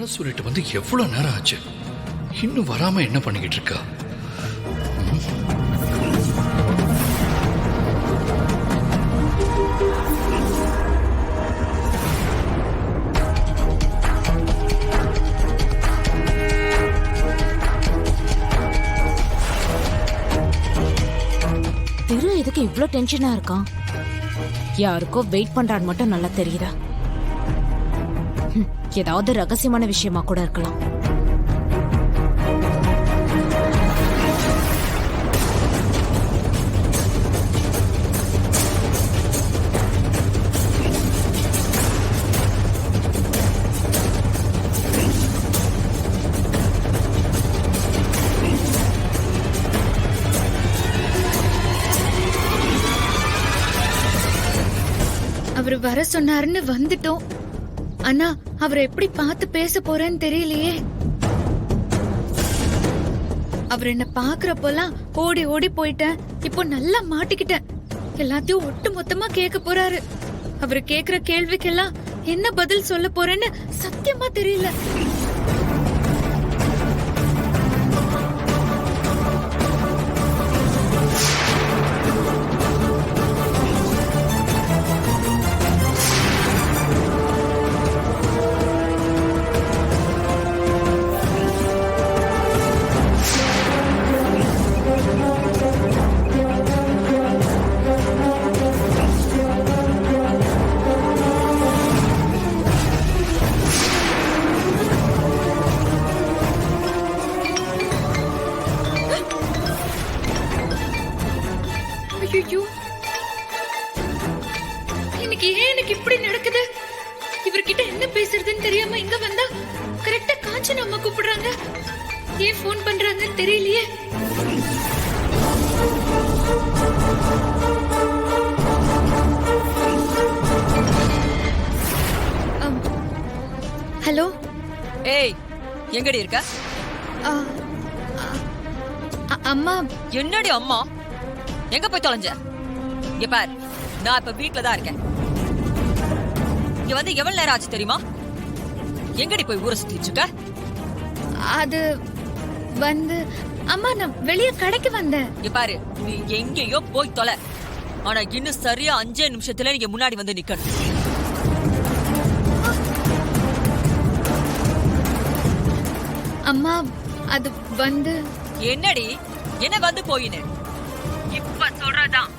வர சொல்லிட்டு வந்து எவ்வளவு நேரம் ஆச்சு, இன்னும் வராம என்ன பண்ணிக்கிட்டு இருக்கா? திரு எதுக்கு இவ்ளோ டென்ஷனா இருக்கான்? யாருக்கோ வெயிட் பண்றான்னு மட்டும் நல்லா தெரியுதா? ஏதாவது ரகசியமான விஷயமா கூட இருக்கலாம். அவர் வர சொன்னாருன்னு வந்துட்டோம். ஆனா அவரை எப்படி பார்த்து பேச போறேன்னு தெரியலையே. அவர் என்ன பாக்குறப்பெல்லாம் ஓடி ஓடி போயிட்டேன். இப்போ நல்லா மாட்டிக்கிட்டேன். எல்லாத்தையும் ஒட்டு மொத்தமா கேட்க போறாரு. அவர் கேக்குற கேள்விக்கெல்லாம் என்ன பதில் சொல்ல போறேன்னு சத்தியமா தெரியல. ஐயோ, இன்னைக்கு ஏன் எனக்கு இப்படி நடக்குது? இவர்கிட்ட என்ன பேசுறதுன்னு தெரியாம இங்க வந்தா கரெக்டா காஞ்சனா அம்மா கூப்பிடுறாங்க. ஏன் போன் பண்றாங்கன்னு தெரியலையே. ஹலோ. ஏய், எங்கடி இருக்க? அம்மா. என்னடி அம்மா? எங்க போய் தொலைஞ்ச? இங்க பார், நான் இப்ப வீட்ல தான் இருக்கேன். இங்க வந்து எவ்வளவு நேரம் ஆச்சு தெரியுமா? எங்கடி போய் ஊரை சுத்திட்டு இருக்க? அது வந்து அம்மா, நான் வெளிய கடைக்கு வந்தேன். இங்க பாரு, நீ எங்கேயோ போய் தொலை. ஆனா இன்னும் சரியா 5 நிமிஷத்துல நீங்க முன்னாடி வந்து நிக்கணும். அம்மா, அது வந்து என்னடி? என்ன வந்து போயின்னு இப்ப சொல்றதான்.